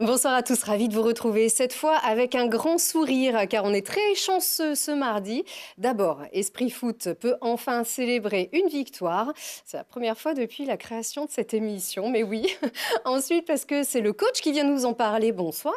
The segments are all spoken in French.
Bonsoir à tous, ravi de vous retrouver cette fois avec un grand sourire car on est très chanceux ce mardi. D'abord, Esprit Foot peut enfin célébrer une victoire. C'est la première fois depuis la création de cette émission, mais oui. Ensuite, parce que c'est le coach qui vient nous en parler. Bonsoir.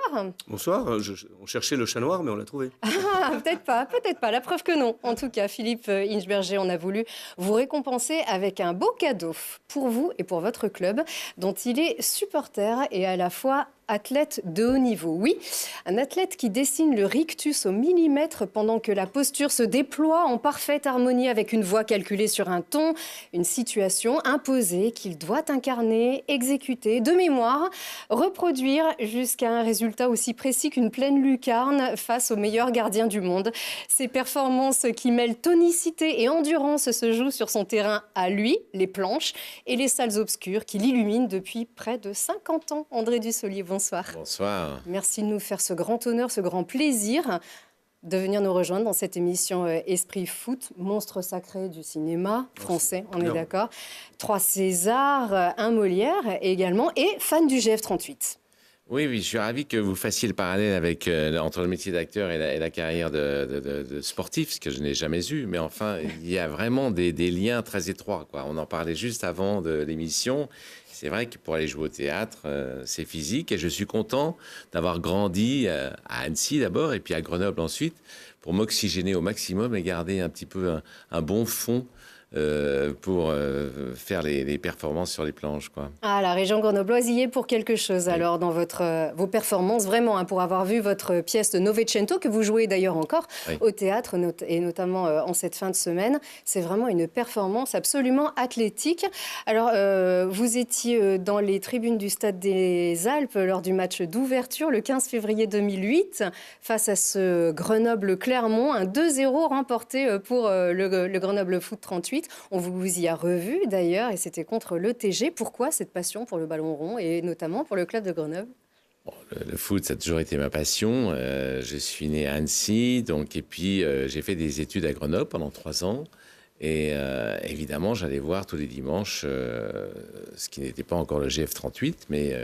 Bonsoir, on cherchait le chat noir, mais on l'a trouvé. Ah, peut-être pas, la preuve que non. En tout cas, Philippe Inchberger, on a voulu vous récompenser avec un beau cadeau pour vous et pour votre club, dont il est supporter et à la fois athlète de haut niveau. Oui, un athlète qui dessine le rictus au millimètre pendant que la posture se déploie en parfaite harmonie avec une voix calculée sur un ton, une situation imposée qu'il doit incarner, exécuter de mémoire, reproduire jusqu'à un résultat aussi précis qu'une pleine lucarne face au meilleur gardien du monde. Ces performances qui mêlent tonicité et endurance se jouent sur son terrain à lui, les planches et les salles obscures qui l'illuminent depuis près de 50 ans. André Dussolier, bonsoir. Bonsoir. Merci de nous faire ce grand honneur, ce grand plaisir de venir nous rejoindre dans cette émission Esprit Foot, monstre sacré du cinéma français, on est d'accord. 3 Césars, un Molière également, et fan du GF38. Oui, je suis ravi que vous fassiez le parallèle avec, entre le métier d'acteur et la carrière de sportif, ce que je n'ai jamais eu. Mais enfin, il y a vraiment des liens très étroits, quoi. On en parlait juste avant de l'émission. C'est vrai que pour aller jouer au théâtre, c'est physique. Et je suis content d'avoir grandi à Annecy d'abord et puis à Grenoble ensuite pour m'oxygéner au maximum et garder un petit peu un bon fond pour faire les performances sur les planches, quoi. Ah, la région grenobloise y est pour quelque chose, oui. Alors, dans vos performances, vraiment, hein, pour avoir vu votre pièce de Novecento, que vous jouez d'ailleurs encore oui. Au théâtre, et notamment en cette fin de semaine, c'est vraiment une performance absolument athlétique. Alors, vous étiez dans les tribunes du Stade des Alpes lors du match d'ouverture, le 15 février 2008, face à ce Grenoble-Clermont, un 2-0 remporté pour le Grenoble Foot 38. On vous y a revu d'ailleurs et c'était contre l'ETG. Pourquoi cette passion pour le ballon rond et notamment pour le club de Grenoble ? Bon, le foot, ça a toujours été ma passion. Je suis né à Annecy, et puis j'ai fait des études à Grenoble pendant 3 ans. Et évidemment, j'allais voir tous les dimanches ce qui n'était pas encore le GF38, mais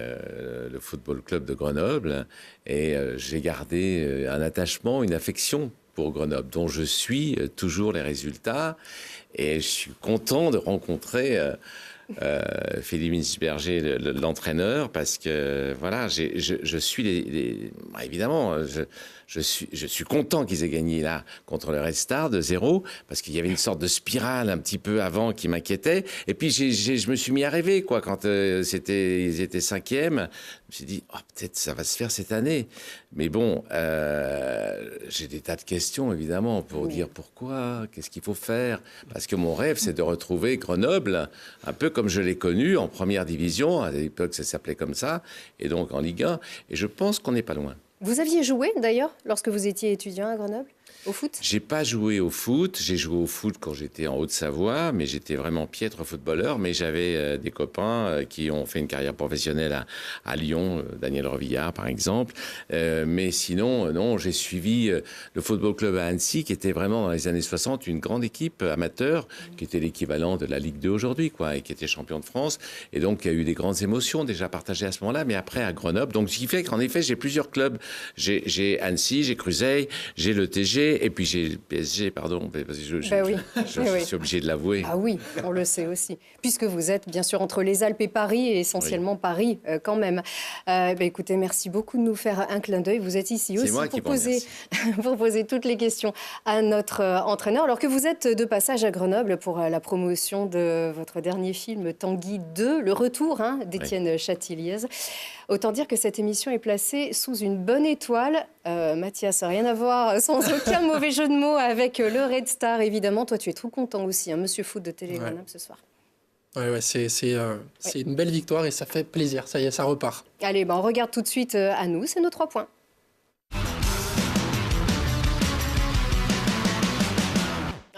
le Football Club de Grenoble. Et j'ai gardé un attachement, une affection pour Grenoble, dont je suis toujours les résultats. Et je suis content de rencontrer Philippe Inchberger, l'entraîneur, parce que voilà, je suis évidemment, je suis content qu'ils aient gagné là contre le Red Star de 0, parce qu'il y avait une sorte de spirale un petit peu avant qui m'inquiétait. Et puis je me suis mis à rêver, quoi, quand ils étaient 5e. Je me suis dit, oh, peut-être ça va se faire cette année. Mais bon, j'ai des tas de questions, évidemment, pour dire pourquoi, qu'est-ce qu'il faut faire. Parce que mon rêve, c'est de retrouver Grenoble, un peu comme je l'ai connu en première division. À l'époque, ça s'appelait comme ça. Et donc en Ligue 1. Et je pense qu'on n'est pas loin. Vous aviez joué, d'ailleurs, lorsque vous étiez étudiant à Grenoble ? Au foot ? J'ai pas joué au foot. J'ai joué au foot quand j'étais en Haute-Savoie, mais j'étais vraiment piètre footballeur. Mais j'avais des copains qui ont fait une carrière professionnelle à Lyon, Daniel Revillard par exemple. Mais sinon, non, j'ai suivi le Football Club à Annecy, qui était vraiment dans les années 60 une grande équipe amateur, qui était l'équivalent de la Ligue 2 aujourd'hui, quoi, et qui était champion de France. Et donc, il y a eu des grandes émotions déjà partagées à ce moment-là, mais après à Grenoble. Donc, ce qui fait qu'en effet, j'ai plusieurs clubs. J'ai Annecy, j'ai Cruzeil, j'ai le TG. Et puis j'ai le PSG, pardon, parce que je suis obligé de l'avouer. Ah oui, on le sait aussi. Puisque vous êtes bien sûr entre les Alpes et Paris, et essentiellement oui. Paris quand même. Écoutez, merci beaucoup de nous faire un clin d'œil. Vous êtes ici aussi pour poser toutes les questions à notre entraîneur. Alors que vous êtes de passage à Grenoble pour la promotion de votre dernier film Tanguy 2, le retour d'Étienne Chatiliez. Autant dire que cette émission est placée sous une bonne étoile. Mathias, rien à voir, sans aucun mauvais jeu de mots avec le Red Star, évidemment. Toi, tu es trop content aussi, Monsieur Foot de Télé Grenoble ce soir. Ouais, c'est une belle victoire et ça fait plaisir. Ça y est, ça repart. Allez, on regarde tout de suite à nous, c'est nos 3 points.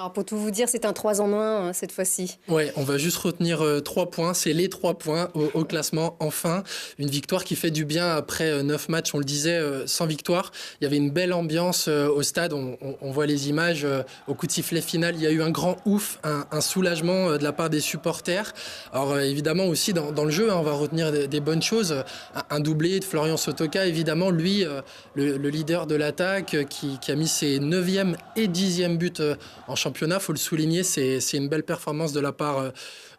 Alors pour tout vous dire, c'est un 3 en 1 cette fois-ci. Ouais, on va juste retenir 3 points. C'est les 3 points au classement. Enfin, une victoire qui fait du bien après 9 matchs, on le disait, sans victoire. Il y avait une belle ambiance au stade. On voit les images. Au coup de sifflet final, il y a eu un grand ouf, un soulagement de la part des supporters. Alors évidemment aussi dans le jeu, on va retenir des bonnes choses. Un doublé de Florian Sotoka, évidemment, lui, le leader de l'attaque, qui a mis ses 9e et 10e buts en championnat. Il faut le souligner, c'est une belle performance de la part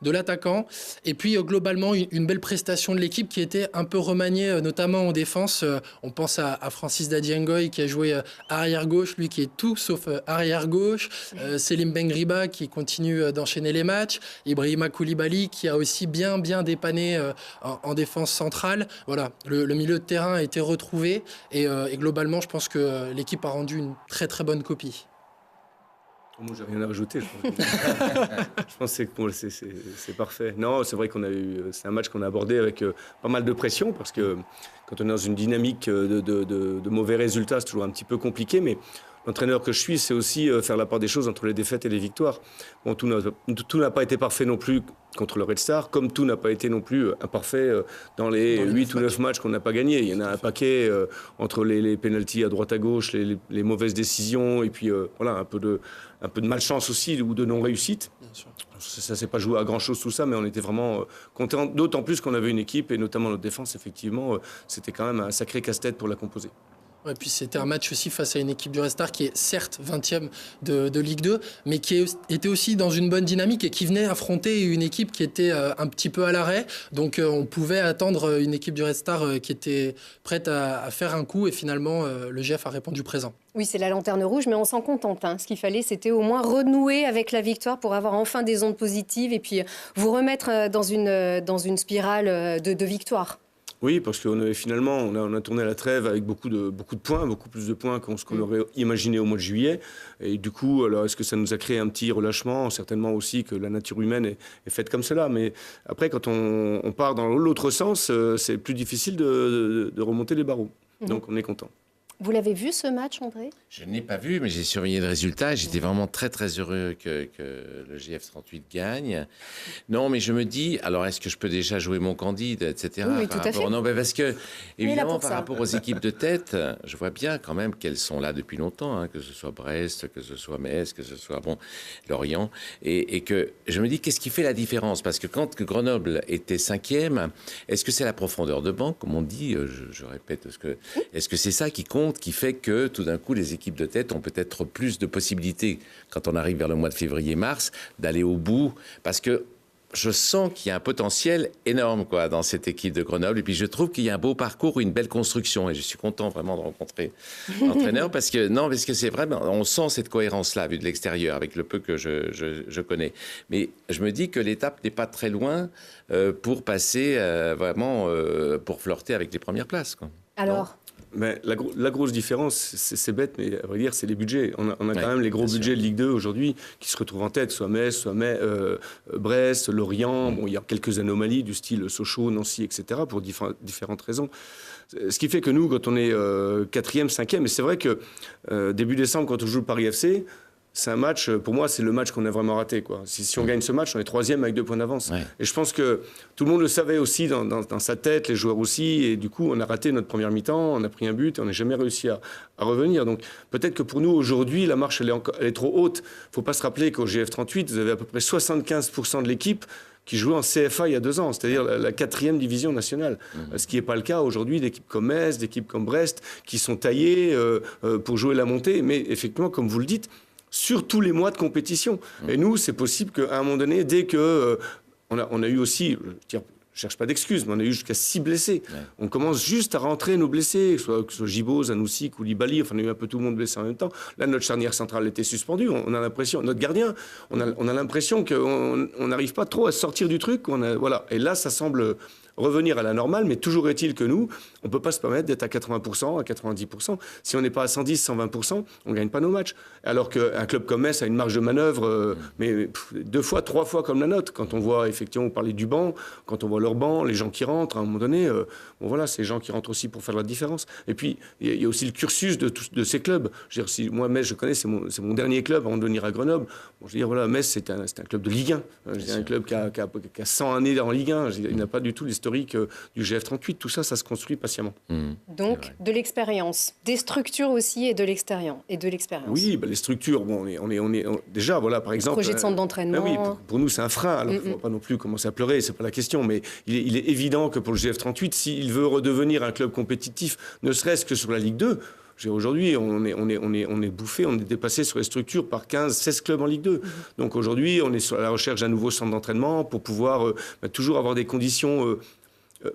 de l'attaquant. Et puis globalement, une belle prestation de l'équipe qui était un peu remaniée, notamment en défense. On pense à Francis Dadiengoy qui a joué arrière-gauche, lui qui est tout sauf arrière-gauche. Selim Bengriba qui continue d'enchaîner les matchs. Ibrahima Koulibaly qui a aussi bien dépanné en défense centrale. Voilà, le milieu de terrain a été retrouvé et globalement, je pense que l'équipe a rendu une très très bonne copie. Moi, j'ai rien à rajouter. Je pense que c'est parfait. Non, c'est vrai c'est un match qu'on a abordé avec pas mal de pression parce que quand on est dans une dynamique de mauvais résultats, c'est toujours un petit peu compliqué. Mais l'entraîneur que je suis, c'est aussi faire la part des choses entre les défaites et les victoires. Bon, tout n'a pas été parfait non plus contre le Red Star, comme tout n'a pas été non plus imparfait dans les 8 ou 9 matchs qu'on n'a pas gagnés. Il y en a un paquet entre les pénaltys à droite à gauche, les mauvaises décisions et puis voilà, un peu de malchance aussi ou de non-réussite. Ça ne s'est pas joué à grand-chose tout ça, mais on était vraiment contents, d'autant plus qu'on avait une équipe et notamment notre défense, effectivement, c'était quand même un sacré casse-tête pour la composer. Et puis c'était un match aussi face à une équipe du Red Star qui est certes 20e de Ligue 2, mais qui était aussi dans une bonne dynamique et qui venait affronter une équipe qui était un petit peu à l'arrêt. Donc on pouvait attendre une équipe du Red Star qui était prête à faire un coup et finalement le GF a répondu présent. Oui, c'est la lanterne rouge, mais on s'en contente. Ce qu'il fallait, c'était au moins renouer avec la victoire pour avoir enfin des ondes positives et puis vous remettre dans une spirale de victoire. Oui, parce qu'on avait finalement, on a tourné à la trêve avec beaucoup de points, beaucoup plus de points que ce qu'on aurait imaginé au mois de juillet. Et du coup, alors, est-ce que ça nous a créé un petit relâchement? Certainement aussi que la nature humaine est faite comme cela. Mais après, quand on part dans l'autre sens, c'est plus difficile de remonter les barreaux. Donc on est content. Vous l'avez vu ce match, André? Je ne l'ai pas vu, mais j'ai surveillé le résultat. J'étais vraiment très, très heureux que le GF38 gagne. Non, mais je me dis, alors est-ce que je peux déjà jouer mon Candide, etc. Oui, tout à fait. Non, mais parce que, évidemment, par ça. rapport aux équipes de tête, je vois bien quand même qu'elles sont là depuis longtemps, que ce soit Brest, que ce soit Metz, que ce soit Lorient. Et que je me dis, qu'est-ce qui fait la différence? Parce que quand Grenoble était 5e, est-ce que c'est la profondeur de banc, comme on dit? Je répète, est-ce que c'est ça qui compte, qui fait que tout d'un coup les équipes de tête ont peut-être plus de possibilités quand on arrive vers le mois de février-mars d'aller au bout, parce que je sens qu'il y a un potentiel énorme dans cette équipe de Grenoble, et puis je trouve qu'il y a un beau parcours, une belle construction, et je suis content vraiment de rencontrer l'entraîneur parce que c'est vrai, on sent cette cohérence-là vue de l'extérieur avec le peu que je connais. Mais je me dis que l'étape n'est pas très loin pour passer vraiment pour flirter avec les premières places. Alors mais la grosse différence, c'est bête, mais à vrai dire, c'est les budgets. On a quand même les gros budgets de Ligue 2 aujourd'hui qui se retrouvent en tête, soit Metz, soit Brest, Lorient. Bon, il y a quelques anomalies du style Sochaux, Nancy, etc. pour différentes raisons. Ce qui fait que nous, quand on est 4e, 5e, et c'est vrai que début décembre, quand on joue le Paris FC, c'est un match, pour moi, c'est le match qu'on a vraiment raté, quoi. Si on gagne ce match, on est 3e avec 2 points d'avance. Ouais. Et je pense que tout le monde le savait aussi dans sa tête, les joueurs aussi. Et du coup, on a raté notre première mi-temps, on a pris un but et on n'a jamais réussi à revenir. Donc peut-être que pour nous, aujourd'hui, la marche, elle est trop haute. Il ne faut pas se rappeler qu'au GF38, vous avez à peu près 75% de l'équipe qui jouait en CFA il y a 2 ans, c'est-à-dire la 4e division nationale. Ce qui n'est pas le cas aujourd'hui d'équipes comme Metz, d'équipes comme Brest, qui sont taillées pour jouer la montée. Mais effectivement, comme vous le dites, sur tous les mois de compétition. Et nous, c'est possible qu'à un moment donné, dès que... on a eu aussi, je ne cherche pas d'excuses, mais on a eu jusqu'à 6 blessés. Ouais. On commence juste à rentrer nos blessés, que ce soit Gibaud, Zanussi, Koulibaly, enfin on a eu un peu tout le monde blessé en même temps. Là, notre charnière centrale était suspendue. On a l'impression, notre gardien, on a l'impression qu'on n'arrive pas trop à sortir du truc. Voilà. Et là, ça semble revenir à la normale, mais toujours est-il que nous, on ne peut pas se permettre d'être à 80%, à 90%. Si on n'est pas à 110, 120%, on ne gagne pas nos matchs. Alors qu'un club comme Metz a une marge de manœuvre, mais 2 fois, 3 fois comme la nôtre. Quand on voit, effectivement, on parlait du banc, quand on voit leur banc, les gens qui rentrent, à un moment donné, bon voilà, c'est les gens qui rentrent aussi pour faire la différence. Et puis, il y a aussi le cursus de ces clubs. Je veux dire, si moi, Metz, je connais, c'est mon dernier club avant de venir à Grenoble. Bon, je veux dire, voilà, Metz, c'est un club de Ligue 1. C'est un club qui a 100 années en Ligue 1. Il n'a pas du tout l'historique du GF38. Tout ça, ça se construit patiemment. Donc, de l'expérience, des structures aussi et de l'expérience. Oui, les structures, bon, déjà, voilà, par exemple... Projet de centre d'entraînement. Oui, pour nous, c'est un frein. Alors, il ne faut pas non plus commencer à pleurer, c'est pas la question, mais il est évident que pour le GF38, s'il veut redevenir un club compétitif, ne serait-ce que sur la Ligue 2, aujourd'hui, on est bouffé, on est dépassé sur les structures par 15-16 clubs en Ligue 2. Donc aujourd'hui, on est sur la recherche d'un nouveau centre d'entraînement pour pouvoir toujours avoir des conditions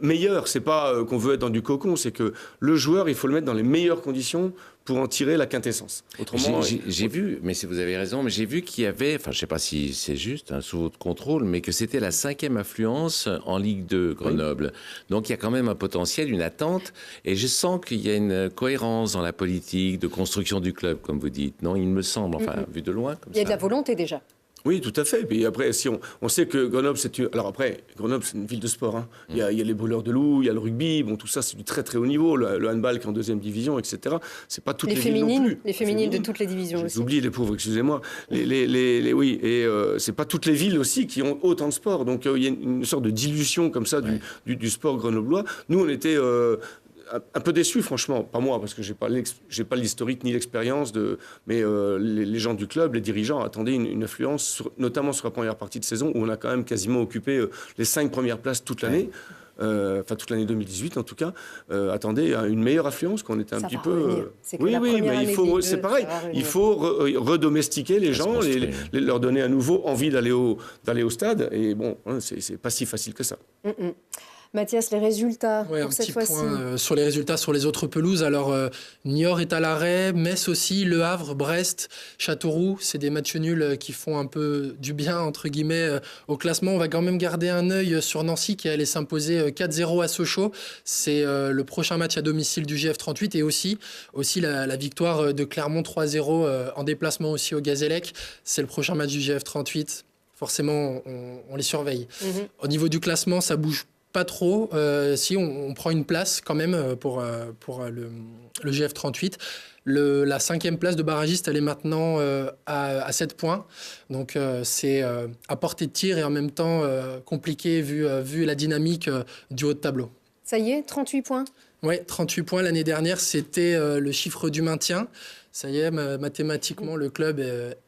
meilleures. C'est pas qu'on veut être dans du cocon, c'est que le joueur, il faut le mettre dans les meilleures conditions pour en tirer la quintessence. Autrement, j'ai vu, mais vous avez raison, mais j'ai vu qu'il y avait, enfin je ne sais pas si c'est juste, sous votre contrôle, mais que c'était la 5e affluence en Ligue 2, Grenoble. Oui. Donc il y a quand même un potentiel, une attente, et je sens qu'il y a une cohérence dans la politique de construction du club, comme vous dites. Non, il me semble, enfin, vu de loin. Comme il y a de la volonté déjà. Oui, tout à fait. Puis après, si on sait que Grenoble, alors après, Grenoble, c'est une ville de sport. Hein. Il y a les brûleurs de loups, il y a le rugby. Bon, tout ça, c'est du très très haut niveau. Le handball qui est en 2e division, etc. C'est pas toutes les villes non plus. Les féminines de toutes les divisions aussi. J'oublie les pauvres, excusez-moi. Oui, et c'est pas toutes les villes aussi qui ont autant de sport. Donc il y a une sorte de dilution comme ça du sport grenoblois. Nous, on était un peu déçu, franchement, pas moi, parce que j'ai pas l'historique ni l'expérience mais les gens du club, les dirigeants attendaient une affluence, notamment sur la première partie de saison, où on a quand même quasiment occupé les 5 premières places toute l'année. Enfin toute l'année 2018 en tout cas, attendaient à une meilleure affluence, qu'on était un petit peu... Oui, mais c'est pareil, il faut redomestiquer les gens, leur donner à nouveau envie d'aller au stade, et bon, c'est pas si facile que ça. Mathias, les résultats pour cette fois-ci. Sur les résultats sur les autres pelouses. Alors, Niort est à l'arrêt, Metz aussi, Le Havre, Brest, Châteauroux. C'est des matchs nuls qui font un peu du bien, entre guillemets, au classement. On va quand même garder un œil sur Nancy qui allait s'imposer 4-0 à Sochaux. C'est le prochain match à domicile du GF38 et aussi la victoire de Clermont 3-0 en déplacement aussi au Gazélec. C'est le prochain match du GF38. Forcément, on les surveille. Au niveau du classement, ça bouge pas trop, si on prend une place quand même pour le GF38. La 5e place de barragiste, elle est maintenant à 7 points. Donc c'est à portée de tir et en même temps compliqué vu la dynamique du haut de tableau. Ça y est, 38 points. Oui, 38 points. L'année dernière, c'était le chiffre du maintien. Ça y est, mathématiquement, le club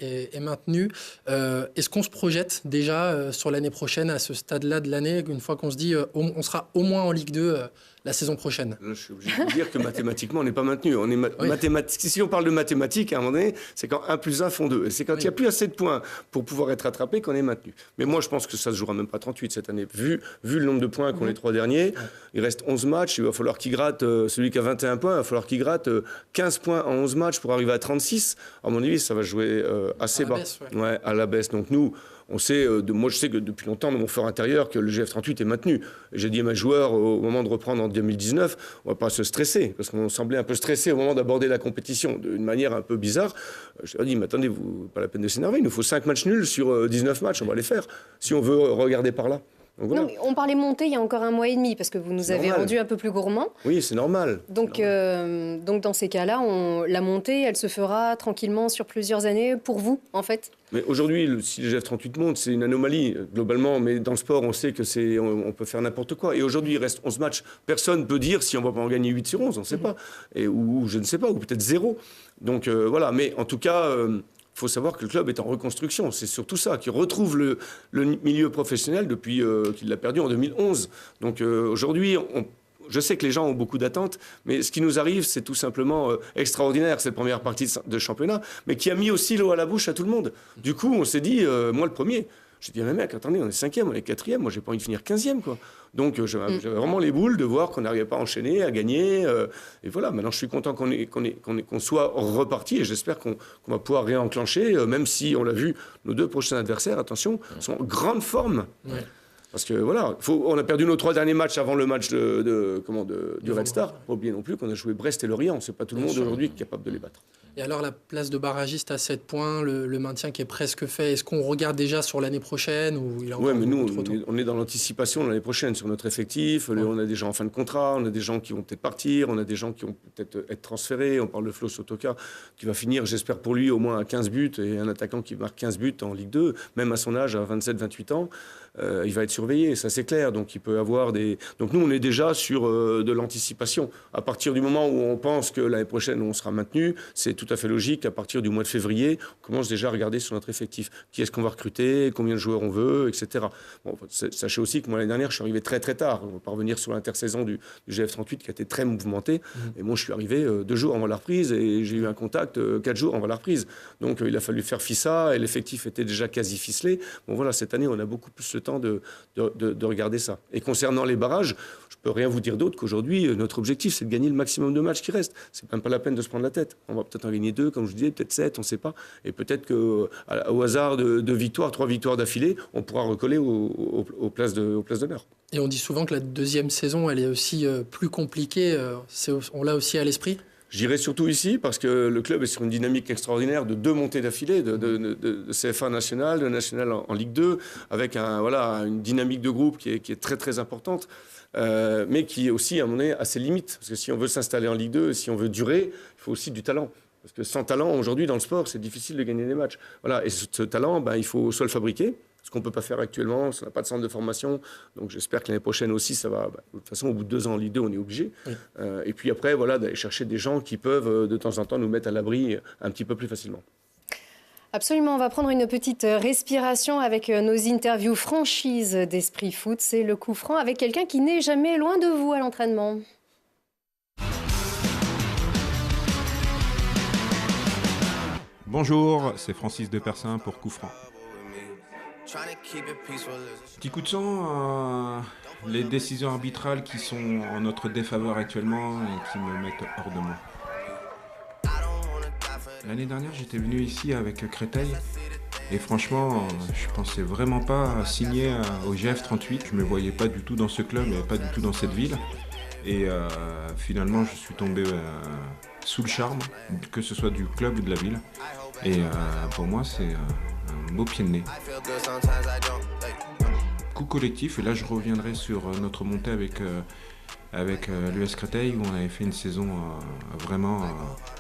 est maintenu. Est-ce qu'on se projette déjà sur l'année prochaine, à ce stade-là de l'année, une fois qu'on se dit on sera au moins en Ligue 2 la saison prochaine? Je suis obligé de vous dire que mathématiquement, on n'est pas maintenu. Si on parle de mathématiques, à un moment donné, c'est quand 1 plus 1 font 2. Et c'est quand il n'y a plus assez de points pour pouvoir être rattrapé qu'on est maintenu. Mais moi, je pense que ça ne se jouera même pas 38 cette année. Vu le nombre de points qu'ont les 3 derniers, il reste 11 matchs. Il va falloir qu'il gratte, celui qui a 21 points, il va falloir qu'il gratte 15 points en 11 matchs pour arriver à 36. À mon avis, ça va jouer assez bas. À la baisse. Donc nous, on sait, moi je sais que depuis longtemps dans mon fort intérieur que le GF38 est maintenu. J'ai dit à mes joueurs au moment de reprendre en 2019, on ne va pas se stresser, parce qu'on semblait un peu stressé au moment d'aborder la compétition d'une manière un peu bizarre. Je leur ai dit, mais attendez, pas la peine de s'énerver, il nous faut 5 matchs nuls sur 19 matchs, on va les faire, si on veut regarder par là. Donc, voilà. Non, on parlait montée il y a encore 1 mois et demi, parce que vous nous avez rendu un peu plus gourmands. Oui, c'est normal. Donc dans ces cas-là, la montée, elle se fera tranquillement sur plusieurs années pour vous, en fait. Mais aujourd'hui, si le GF38 monte, c'est une anomalie, globalement. Mais dans le sport, on sait que on peut faire n'importe quoi. Et aujourd'hui, il reste 11 matchs. Personne ne peut dire si on va pas en gagner 8 sur 11, on ne sait pas. Ou je ne sais pas, ou peut-être 0. Donc voilà, mais en tout cas... Il faut savoir que le club est en reconstruction. C'est surtout ça, qu'il retrouve le milieu professionnel depuis qu'il l'a perdu en 2011. Donc aujourd'hui, je sais que les gens ont beaucoup d'attentes, mais ce qui nous arrive, c'est tout simplement extraordinaire, cette première partie de championnat, mais qui a mis aussi l'eau à la bouche à tout le monde. Du coup, on s'est dit, moi le premier, j'ai dit, mais mec, attendez, on est 5e, on est 4e, moi j'ai pas envie de finir 15e, quoi. Donc j'avais vraiment les boules de voir qu'on n'arrivait pas à enchaîner, à gagner. Et voilà, maintenant je suis content qu'on soit reparti et j'espère qu'on va pouvoir réenclencher, même si, on l'a vu, nos 2 prochains adversaires, attention, sont en grande forme. Ouais. Parce que voilà, on a perdu nos 3 derniers matchs avant le match du Red Star. Pas oublier non plus qu'on a joué Brest et Lorient. C'est pas tout le monde aujourd'hui qui est capable de les battre. Et alors la place de barragiste à 7 points, le maintien qui est presque fait, est-ce qu'on regarde déjà sur l'année prochaine ou il est encore mais nous, trop tôt? on est dans l'anticipation de l'année prochaine sur notre effectif. On a des gens en fin de contrat, on a des gens qui vont peut-être partir, on a des gens qui vont peut-être être transférés. On parle de Flo Sotoka qui va finir, j'espère pour lui, au moins à 15 buts et un attaquant qui marque 15 buts en Ligue 2, même à son âge, à 27-28 ans. Il va être surveillé, ça c'est clair. Donc il peut avoir des. Donc nous, on est déjà sur de l'anticipation. À partir du moment où on pense que l'année prochaine on sera maintenu, c'est tout à fait logique. À partir du mois de février, on commence déjà à regarder sur notre effectif. Qui est-ce qu'on va recruter, combien de joueurs on veut, etc. Bon, sachez aussi que moi l'année dernière, je suis arrivé très très tard. On va pas revenir sur l'intersaison du GF38 qui a été très mouvementée. Et moi, je suis arrivé 2 jours avant la reprise et j'ai eu un contact 4 jours avant la reprise. Donc il a fallu faire FISA et l'effectif était déjà quasi ficelé. Bon voilà, cette année, on a beaucoup plus le temps de regarder ça. Et concernant les barrages, je peux rien vous dire d'autre qu'aujourd'hui, notre objectif, c'est de gagner le maximum de matchs qui restent. C'est même pas la peine de se prendre la tête. On va peut-être en gagner 2, comme je vous disais, peut-être 7, on ne sait pas. Et peut-être qu'au hasard de victoires, 3 victoires d'affilée, on pourra recoller aux places d'honneur. Et on dit souvent que la deuxième saison, elle est aussi plus compliquée. On l'a aussi à l'esprit? J'irai surtout ici parce que le club est sur une dynamique extraordinaire de 2 montées d'affilée, de CFA national, de national en Ligue 2, avec une dynamique de groupe qui est très très importante, mais qui est aussi à mon avis à ses limites. Parce que si on veut s'installer en Ligue 2, si on veut durer, il faut aussi du talent. Parce que sans talent, aujourd'hui, dans le sport, c'est difficile de gagner des matchs. Voilà. Et ce talent, il faut soit le fabriquer, ce qu'on ne peut pas faire actuellement, ça n'a pas de centre de formation. Donc j'espère que l'année prochaine aussi, ça va. De toute façon, au bout de 2 ans en Ligue 2, on est obligé. Oui. Et puis après, d'aller chercher des gens qui peuvent, de temps en temps, nous mettre à l'abri un petit peu plus facilement. Absolument, on va prendre une petite respiration avec nos interviews franchises d'Esprit Foot. C'est le coup franc avec quelqu'un qui n'est jamais loin de vous à l'entraînement. Bonjour, c'est Francis de Persin pour Coup Franc. Petit coup de sang, les décisions arbitrales qui sont en notre défaveur actuellement et qui me mettent hors de moi. L'année dernière, j'étais venu ici avec Créteil et franchement, je pensais vraiment pas signer au GF38. Je me voyais pas du tout dans ce club et pas du tout dans cette ville. Et finalement, je suis tombé sous le charme, que ce soit du club ou de la ville. Et pour moi, c'est un beau pied de nez. Coup collectif, et là je reviendrai sur notre montée avec l'US Créteil, où on avait fait une saison vraiment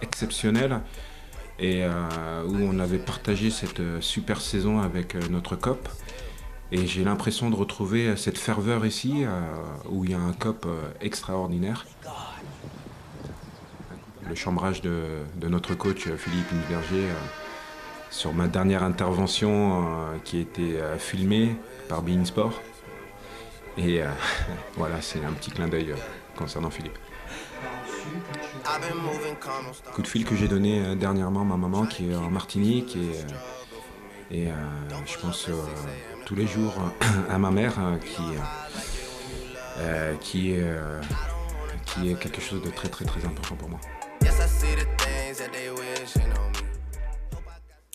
exceptionnelle et où on avait partagé cette super saison avec notre COP. Et j'ai l'impression de retrouver cette ferveur ici, où il y a un COP extraordinaire. Le chambrage de notre coach Philippe Inverger sur ma dernière intervention qui a été filmée par beIN Sport. Et voilà, c'est un petit clin d'œil concernant Philippe. Coup de fil que j'ai donné dernièrement à ma maman qui est en Martinique et je pense tous les jours à ma mère qui est quelque chose de très très très important pour moi.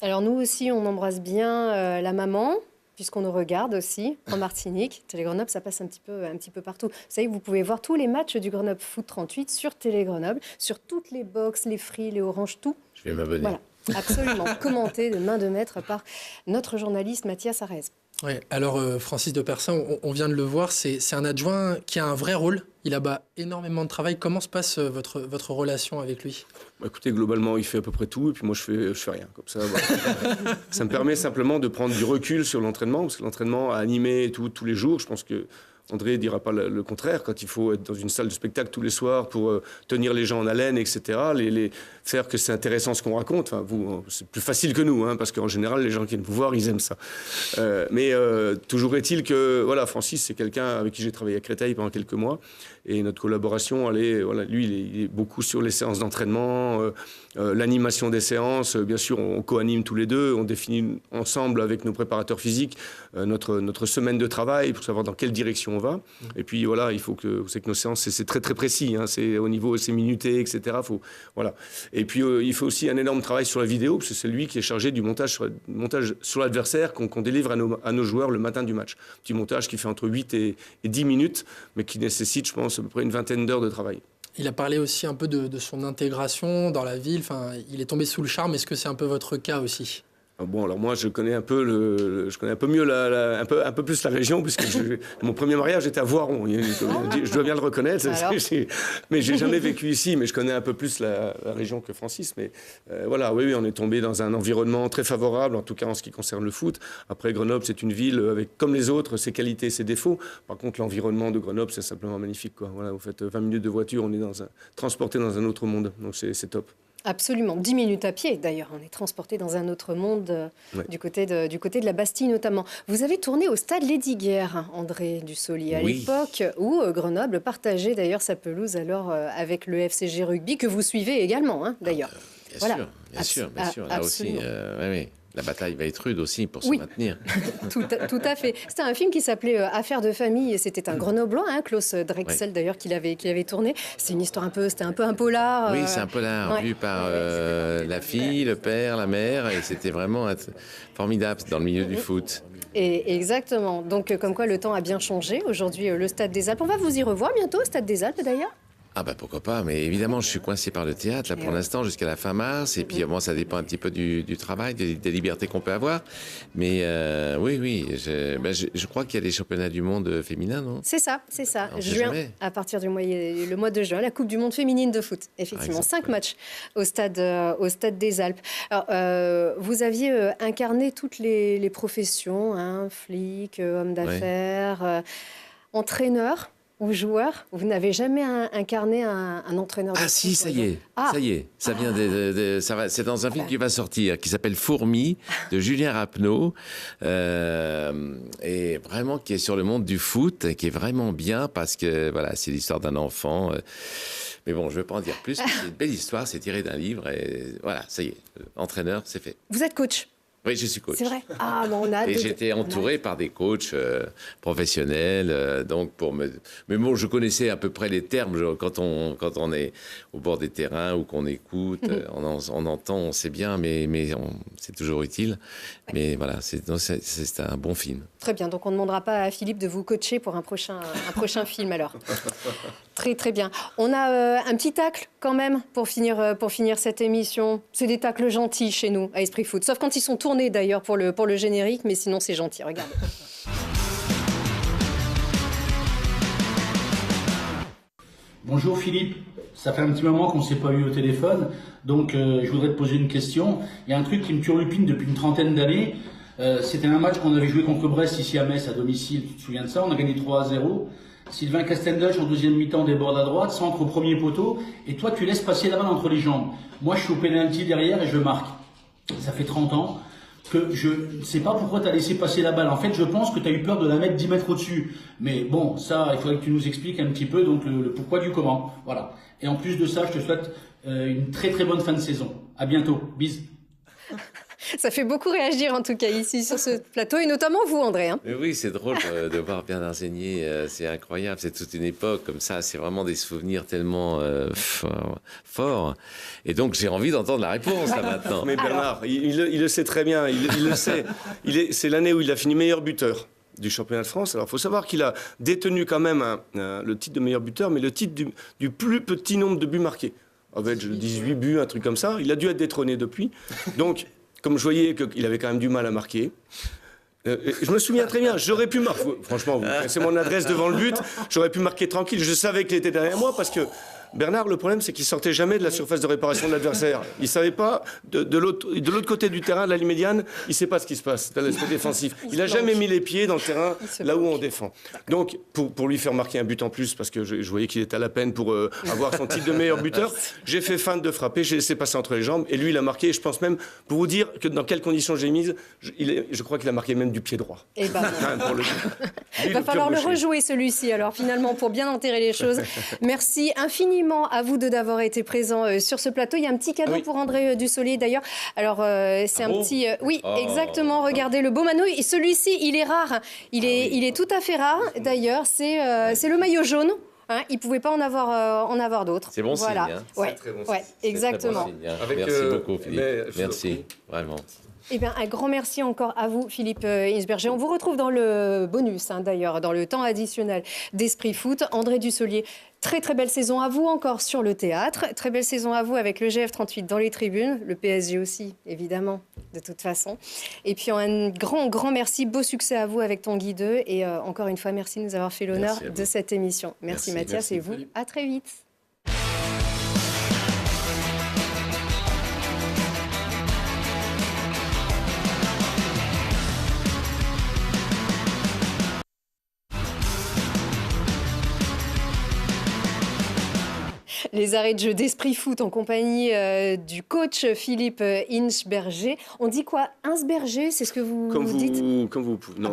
Alors nous aussi, on embrasse bien la maman, puisqu'on nous regarde aussi en Martinique. Télé Grenoble, ça passe un petit peu partout. Vous savez que vous pouvez voir tous les matchs du Grenoble Foot 38 sur Télé Grenoble, sur toutes les box, les Free, les Orange, tout. Je vais m'abonner. Voilà, absolument. Commenté de main de maître par notre journaliste Mathias Arez. Oui, alors Francis de Persin, on vient de le voir, c'est un adjoint qui a un vrai rôle. Il a énormément de travail. Comment se passe votre relation avec lui ? Écoutez, globalement, il fait à peu près tout, et puis moi, je fais rien. Comme ça, ça me permet simplement de prendre du recul sur l'entraînement, parce que l'entraînement a animé tous les jours. Je pense que André ne dira pas le contraire. Quand il faut être dans une salle de spectacle tous les soirs pour tenir les gens en haleine, etc., faire que c'est intéressant ce qu'on raconte, vous, c'est plus facile que nous, parce qu'en général, les gens qui viennent vous voir, ils aiment ça. Mais toujours est-il que Francis, c'est quelqu'un avec qui j'ai travaillé à Créteil pendant quelques mois. Et notre collaboration, lui, il est beaucoup sur les séances d'entraînement, l'animation des séances. Bien sûr, on co-anime tous les deux. On définit ensemble avec nos préparateurs physiques notre semaine de travail pour savoir dans quelle direction on on va. Et puis voilà, il faut que nos séances, c'est très très précis, hein, c'est au niveau, c'est minuté, etc. Voilà. Et puis il faut aussi un énorme travail sur la vidéo, parce que c'est lui qui est chargé du montage sur l'adversaire qu'on délivre à nos joueurs le matin du match. Petit montage qui fait entre 8 et 10 minutes, mais qui nécessite, je pense, à peu près une vingtaine d'heures de travail. Il a parlé aussi un peu de son intégration dans la ville. Enfin, il est tombé sous le charme. Est-ce que c'est un peu votre cas aussi ? Bon, alors moi, je connais un peu mieux un peu plus la région, puisque mon premier mariage était à Voiron. Je dois bien le reconnaître. Mais j'ai jamais vécu ici, mais je connais un peu plus la région que Francis. Mais voilà, oui, on est tombé dans un environnement très favorable, en tout cas en ce qui concerne le foot. Après, Grenoble, c'est une ville avec, comme les autres, ses qualités et ses défauts. Par contre, l'environnement de Grenoble, c'est simplement magnifique, quoi. Voilà, vous faites 20 minutes de voiture, on est transporté dans un autre monde. Donc c'est top. Absolument. 10 minutes à pied, d'ailleurs. On est transporté dans un autre monde, du côté de la Bastille notamment. Vous avez tourné au stade Lesdiguières, André Dussolier, à l'époque où Grenoble partageait d'ailleurs sa pelouse alors avec le FCG Rugby, que vous suivez également, hein, d'ailleurs. Bien sûr. Là aussi, oui. La bataille va être rude aussi pour se maintenir. Tout à fait. C'était un film qui s'appelait Affaires de famille et c'était un Grenoblois, hein, Klaus Drexel d'ailleurs, qui avait tourné. C'est une histoire c'était un peu un polar. Oui, c'est un polar vu par la fille, le père, la mère, et c'était vraiment formidable dans le milieu du foot. Et exactement. Donc comme quoi le temps a bien changé. Aujourd'hui, le Stade des Alpes. On va vous y revoir bientôt, Stade des Alpes d'ailleurs. Ah bah pourquoi pas, mais évidemment je suis coincé par le théâtre là pour l'instant jusqu'à la fin mars, et puis bon, ça dépend un petit peu du travail, des libertés qu'on peut avoir, mais oui, je crois qu'il y a des championnats du monde féminin, non ? C'est ça, juin, à partir le mois de juin, la Coupe du monde féminine de foot, effectivement, 5 matchs au stade des Alpes. Alors, vous aviez incarné toutes les professions, hein, flic, homme d'affaires, entraîneur ou joueur. Vous n'avez jamais incarné un entraîneur de foot? Si, ça y est, ça vient c'est dans un film qui va sortir, qui s'appelle Fourmis, de Julien Rapneau, et vraiment qui est sur le monde du foot, qui est vraiment bien, parce que voilà, c'est l'histoire d'un enfant. Mais bon, je ne vais pas en dire plus, c'est une belle histoire, c'est tiré d'un livre, et voilà, ça y est, entraîneur, c'est fait. Vous êtes coach? Oui, je suis coach. C'est vrai. Et j'étais entouré par des coachs professionnels, donc Mais bon, je connaissais à peu près les termes quand on est au bord des terrains ou qu'on écoute, on entend, on sait bien, mais c'est toujours utile. Mais voilà, c'est un bon film. Très bien. Donc on ne demandera pas à Philippe de vous coacher pour un prochain film alors. Très très bien. On a un petit tacle quand même pour finir cette émission. C'est des tacles gentils chez nous à Esprit Foot, sauf quand ils sont tournés d'ailleurs pour le générique, mais sinon c'est gentil. Regardez. Bonjour Philippe, ça fait un petit moment qu'on ne s'est pas eu au téléphone, donc je voudrais te poser une question. Il y a un truc qui me turlupine depuis une trentaine d'années. C'était un match qu'on avait joué contre Brest ici à Metz à domicile, tu te souviens de ça? On a gagné 3-0. Sylvain Castenduch en deuxième mi-temps déborde à droite, centre au premier poteau, et toi tu laisses passer la balle entre les jambes. Moi je suis au pénalty derrière et je marque. Ça fait 30 ans que je ne sais pas pourquoi tu as laissé passer la balle. En fait, je pense que tu as eu peur de la mettre 10 mètres au-dessus. Mais bon, ça, il faudrait que tu nous expliques un petit peu donc le pourquoi du comment. Voilà. Et en plus de ça, je te souhaite une très très bonne fin de saison. À bientôt. Bisous. Ça fait beaucoup réagir en tout cas ici sur ce plateau, et notamment vous, André. Hein. Mais oui, c'est drôle de voir Bernard Seigné, c'est incroyable, c'est toute une époque comme ça, c'est vraiment des souvenirs tellement forts. Et donc j'ai envie d'entendre la réponse là maintenant. Mais Bernard, il le sait très bien, il le sait. C'est l'année où il a fini meilleur buteur du championnat de France. Alors il faut savoir qu'il a détenu quand même le titre de meilleur buteur, mais le titre du plus petit nombre de buts marqués. Avec 18 buts, un truc comme ça. Il a dû être détrôné depuis. Donc, comme je voyais qu'il avait quand même du mal à marquer, je me souviens très bien, j'aurais pu marquer, franchement, c'est mon adresse devant le but, j'aurais pu marquer tranquille, je savais qu'il était derrière moi, parce que Bernard, le problème, c'est qu'il sortait jamais de la surface de réparation de l'adversaire. Il savait pas, de l'autre côté du terrain, de la ligne médiane, il sait pas ce qui se passe, dans l'aspect défensif. Il a jamais mis les pieds dans le terrain, là où on défend. Donc, pour lui faire marquer un but en plus, parce que je voyais qu'il était à la peine pour avoir son titre de meilleur buteur, j'ai fait feinte de frapper, j'ai laissé passer entre les jambes, et lui, il a marqué, et je pense même, pour vous dire que dans quelles conditions j'ai mise, je crois qu'il a marqué même du pied droit. Et il va falloir le rejouer celui-ci, alors finalement, pour bien enterrer les choses. Merci infiniment. infiniment à vous deux d'avoir été présents sur ce plateau. Il y a un petit cadeau pour André Dussolier d'ailleurs. Alors, c'est un petit... oui, exactement. Regardez le beau maillot. Et celui-ci, il est rare. Il est tout à fait rare d'ailleurs. C'est le maillot jaune. Hein, il ne pouvait pas en avoir d'autres. C'est bon voilà. signe. Hein. Ouais, très bon ouais, exactement. Très bon signe, hein. Merci beaucoup, Philippe. Merci, vraiment. Eh bien, un grand merci encore à vous, Philippe Hinsberger. On vous retrouve dans le bonus, d'ailleurs, dans le temps additionnel d'Esprit Foot. André Dussolier, très très belle saison à vous encore sur le théâtre. Très belle saison à vous avec le GF38 dans les tribunes. Le PSG aussi, évidemment, de toute façon. Et puis un grand merci, beau succès à vous avec Tanguy 2. Et encore une fois, merci de nous avoir fait l'honneur de cette émission. Merci Mathias et vous. À très vite. Les arrêts de jeu d'Esprit Foot en compagnie du coach Philippe Hinsberger. On dit quoi? Hinsberger, c'est ce que vous dites? Comme vous pouvez. Non,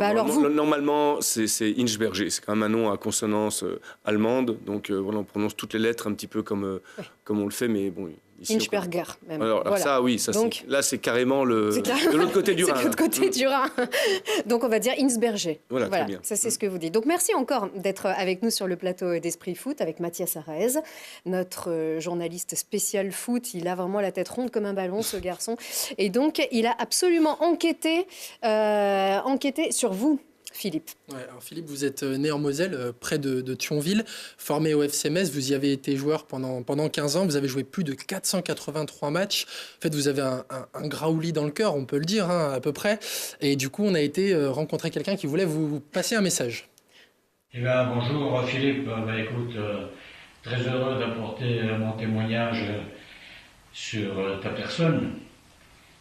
normalement, c'est Hinsberger. C'est quand même un nom à consonance allemande. Donc voilà, on prononce toutes les lettres un petit peu comme on le fait, mais bon... Hinsberger, même. Alors voilà. Ça, oui, ça, donc, là, c'est carrément de l'autre côté du Rhin. C'est de l'autre côté du Rhin. Donc, on va dire Hinsberger. Voilà, très bien. Ça, c'est ce que vous dites. Donc, merci encore d'être avec nous sur le plateau d'Esprit Foot avec Mathias Arez, notre journaliste spécial foot. Il a vraiment la tête ronde comme un ballon, ce garçon. Et donc, il a absolument enquêté sur vous, Philippe. Ouais, alors Philippe, vous êtes né en Moselle, près de Thionville, formé au FC Metz. Vous y avez été joueur pendant 15 ans. Vous avez joué plus de 483 matchs. En fait, vous avez un graouli dans le cœur, on peut le dire, à peu près. Et du coup, on a été rencontrer quelqu'un qui voulait vous passer un message. Eh bien, bonjour Philippe. Écoute, très heureux d'apporter mon témoignage sur ta personne.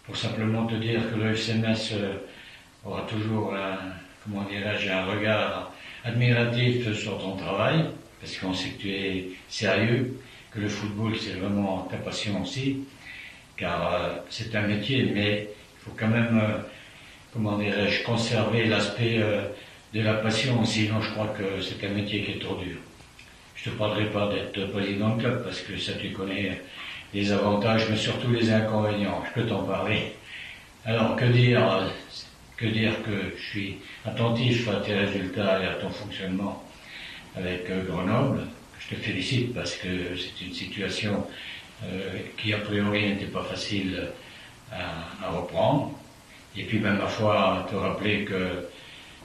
Pour simplement te dire que le FC Metz aura toujours un regard admiratif sur ton travail, parce qu'on sait que tu es sérieux, que le football c'est vraiment ta passion aussi, car c'est un métier, mais il faut quand même, conserver l'aspect de la passion, sinon je crois que c'est un métier qui est trop dur. Je te parlerai pas d'être président de club, parce que ça tu connais les avantages, mais surtout les inconvénients, je peux t'en parler. Alors que dire que je suis attentif à tes résultats et à ton fonctionnement avec Grenoble. Je te félicite parce que c'est une situation qui a priori n'était pas facile à reprendre. Et puis même ma foi, te rappeler que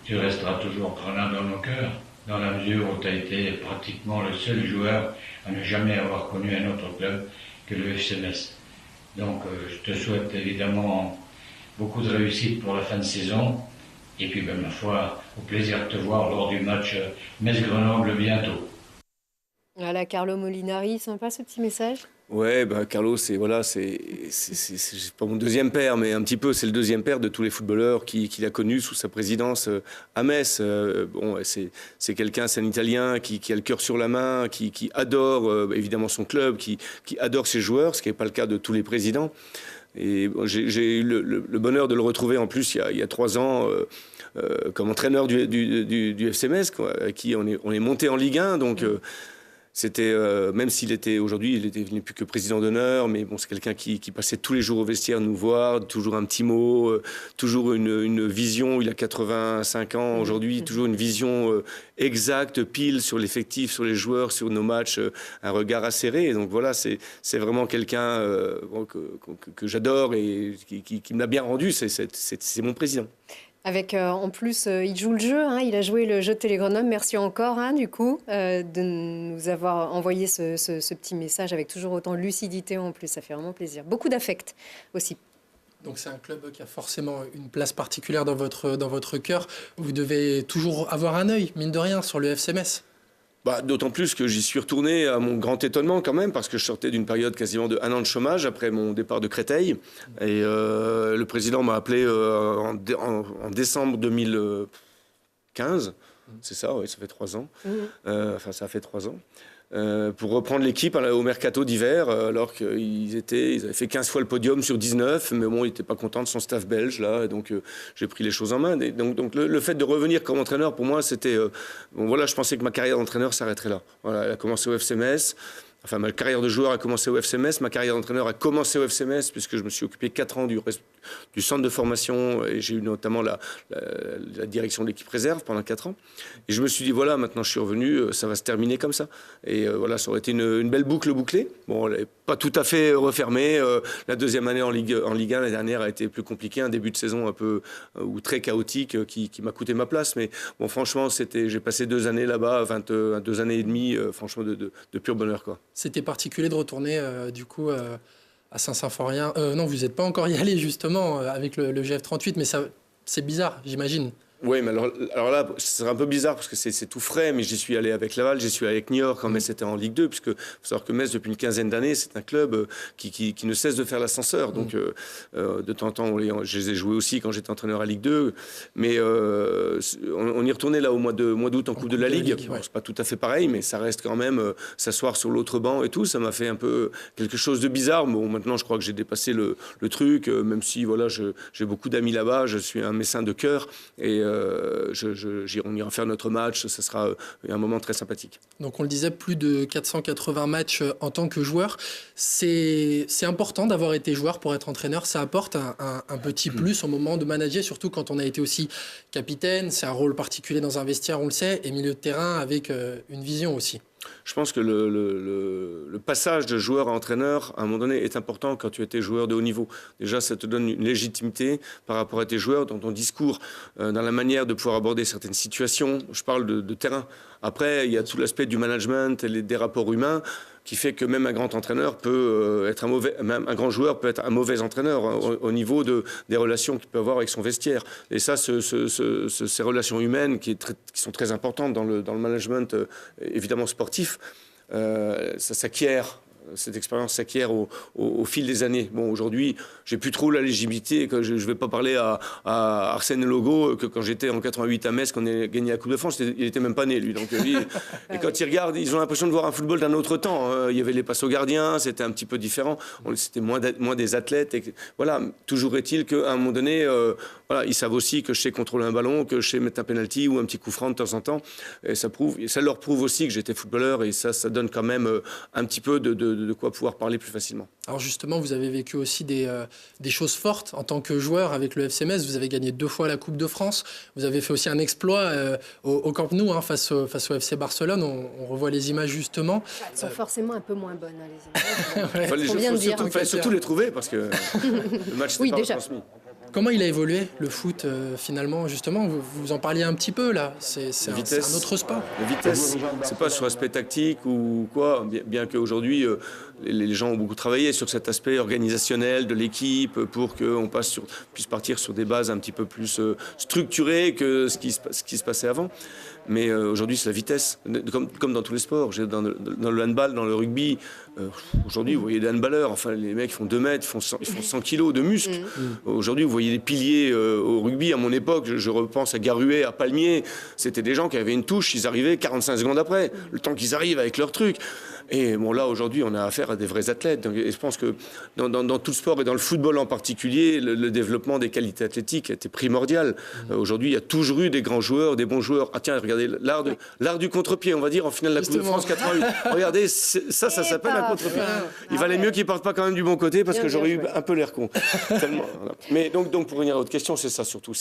tu resteras toujours Grenade dans nos cœurs, dans la mesure où tu as été pratiquement le seul joueur à ne jamais avoir connu un autre club que le FC Metz. Donc je te souhaite évidemment beaucoup de réussite pour la fin de saison. Et puis, ma foi, au plaisir de te voir lors du match Metz-Grenoble bientôt. Voilà, Carlo Molinari, sympa ce petit message. Ouais, Carlo, c'est pas mon deuxième père, mais un petit peu, c'est le deuxième père de tous les footballeurs qu'il a connus sous sa présidence à Metz. C'est quelqu'un, c'est un Italien qui a le cœur sur la main, qui adore évidemment son club, qui adore ses joueurs, ce qui n'est pas le cas de tous les présidents. Et j'ai eu le bonheur de le retrouver en plus il y a 3 ans comme entraîneur du FC Metz, à qui on est monté en Ligue 1. Donc c'était, même s'il était aujourd'hui, il était venu plus que président d'honneur, mais bon, c'est quelqu'un qui passait tous les jours au vestiaire nous voir, toujours un petit mot, toujours une vision. Il a 85 ans aujourd'hui, toujours une vision exacte, pile sur l'effectif, sur les joueurs, sur nos matchs, un regard acéré. Et donc voilà, c'est vraiment quelqu'un que j'adore et qui me l'a bien rendu. C'est mon président. Avec, en plus, il joue le jeu, il a joué le jeu de Télé-Grenoble. Merci encore, du coup, de nous avoir envoyé ce petit message avec toujours autant de lucidité en plus. Ça fait vraiment plaisir. Beaucoup d'affect aussi. Donc c'est un club qui a forcément une place particulière dans votre cœur. Vous devez toujours avoir un œil, mine de rien, sur le FC Metz. D'autant plus que j'y suis retourné à mon grand étonnement quand même, parce que je sortais d'une période quasiment de 1 an de chômage après mon départ de Créteil. Et le président m'a appelé en décembre 2015. C'est ça, oui, ça fait 3 ans. Ça fait 3 ans. Pour reprendre l'équipe au mercato d'hiver, alors qu'ils avaient fait 15 fois le podium sur 19, mais bon, ils n'étaient pas contents de son staff belge, là, et donc j'ai pris les choses en main. Et donc le fait de revenir comme entraîneur, pour moi, c'était... je pensais que ma carrière d'entraîneur s'arrêterait là. Voilà, elle a commencé au FC Metz, Enfin, ma carrière de joueur a commencé au FC Metz, ma carrière d'entraîneur a commencé au FC Metz, puisque je me suis occupé 4 ans du centre de formation, et j'ai eu notamment la direction de l'équipe réserve pendant 4 ans. Et je me suis dit, voilà, maintenant je suis revenu, ça va se terminer comme ça. Et voilà, ça aurait été une belle boucle bouclée. Bon, elle n'est pas tout à fait refermée. La deuxième année en Ligue 1, la dernière, a été plus compliquée, un début de saison un peu ou très chaotique qui m'a coûté ma place. Mais bon, franchement, j'ai passé 2 années là-bas, 2 années et demie, franchement, de pur bonheur, quoi. C'était particulier de retourner du coup à Saint-Symphorien. Non, vous n'êtes pas encore y allé justement avec le GF38, mais ça, c'est bizarre, j'imagine. Oui, mais alors là, c'est un peu bizarre parce que c'est tout frais, mais j'y suis allé avec Laval, j'y suis allé avec Niort quand Metz était en Ligue 2, puisque faut savoir que Metz, depuis une quinzaine d'années, c'est un club qui ne cesse de faire l'ascenseur. Donc, de temps en temps, je les ai joués aussi quand j'étais entraîneur à Ligue 2, mais on y retournait là au mois d'août en Coupe de la Ligue. Bon, c'est pas tout à fait pareil, mais ça reste quand même s'asseoir sur l'autre banc et tout. Ça m'a fait un peu quelque chose de bizarre. Bon, maintenant, je crois que j'ai dépassé le truc, même si voilà, j'ai beaucoup d'amis là-bas, je suis un Messin de cœur et on ira faire notre match, ça sera un moment très sympathique. Donc on le disait, plus de 480 matchs en tant que joueur. C'est important d'avoir été joueur pour être entraîneur, ça apporte un petit plus au moment de manager, surtout quand on a été aussi capitaine, c'est un rôle particulier dans un vestiaire, on le sait, et milieu de terrain avec une vision aussi. Je pense que le passage de joueur à entraîneur, à un moment donné, est important quand tu étais joueur de haut niveau. Déjà, ça te donne une légitimité par rapport à tes joueurs, dans ton discours, dans la manière de pouvoir aborder certaines situations. Je parle de terrain. Après, il y a tout l'aspect du management et des rapports humains qui fait que même un grand entraîneur peut être un grand joueur peut être un mauvais entraîneur au niveau des relations qu'il peut avoir avec son vestiaire. Et ça, ces relations humaines qui sont très importantes dans le management, évidemment sportif, ça s'acquiert. Cette expérience s'acquiert au fil des années. Bon, aujourd'hui, j'ai plus trop la légitimité. Je ne vais pas parler à Arsène Logo que quand j'étais en 88 à Metz, qu'on a gagné la Coupe de France, il n'était même pas né, lui. Donc, lui et quand ils regardent, ils ont l'impression de voir un football d'un autre temps. Il y avait les passes aux gardiens, c'était un petit peu différent. C'était moins des athlètes. Et voilà. Toujours est-il qu'à un moment donné, voilà, ils savent aussi que je sais contrôler un ballon, que je sais mettre un penalty ou un petit coup franc de temps en temps. Et ça leur prouve aussi que j'étais footballeur. Et ça donne quand même un petit peu de quoi pouvoir parler plus facilement. Alors justement, vous avez vécu aussi des choses fortes en tant que joueur avec le FC Metz. Vous avez gagné 2 fois la Coupe de France. Vous avez fait aussi un exploit au Camp Nou face au FC Barcelone. On revoit les images justement. Elles sont forcément un peu moins bonnes, hein, les images. Il fallait surtout les trouver parce que le match n'était pas retransmis. Comment il a évolué, le foot, finalement, justement? Vous en parliez un petit peu, là. C'est un autre sport. La vitesse, c'est pas sur l'aspect tactique ou quoi, bien qu'aujourd'hui, les gens ont beaucoup travaillé sur cet aspect organisationnel de l'équipe pour qu'on puisse partir sur des bases un petit peu plus structurées que ce qui se passait avant. Mais aujourd'hui, c'est la vitesse, comme dans tous les sports. Dans le handball, dans le rugby, aujourd'hui, vous voyez des handballeurs, enfin, les mecs font 2 mètres, ils font 100 kilos de muscles. Aujourd'hui, vous voyez des piliers au rugby. À mon époque, je repense à Garuet, à Palmier. C'était des gens qui avaient une touche, ils arrivaient 45 secondes après, le temps qu'ils arrivent avec leur truc. Et bon, là, aujourd'hui, on a affaire à des vrais athlètes. Donc, et je pense que dans tout le sport et dans le football en particulier, le développement des qualités athlétiques était primordial. Aujourd'hui, il y a toujours eu des grands joueurs, des bons joueurs. Ah tiens, regardez, l'art du contre-pied, on va dire, en finale de la Coupe de France 88. Regardez, ça s'appelle un contre-pied. Il valait mieux qu'ils partent pas quand même du bon côté parce que j'aurais eu un peu l'air con. Tellement, voilà. Mais donc, pour revenir à votre question, c'est ça surtout.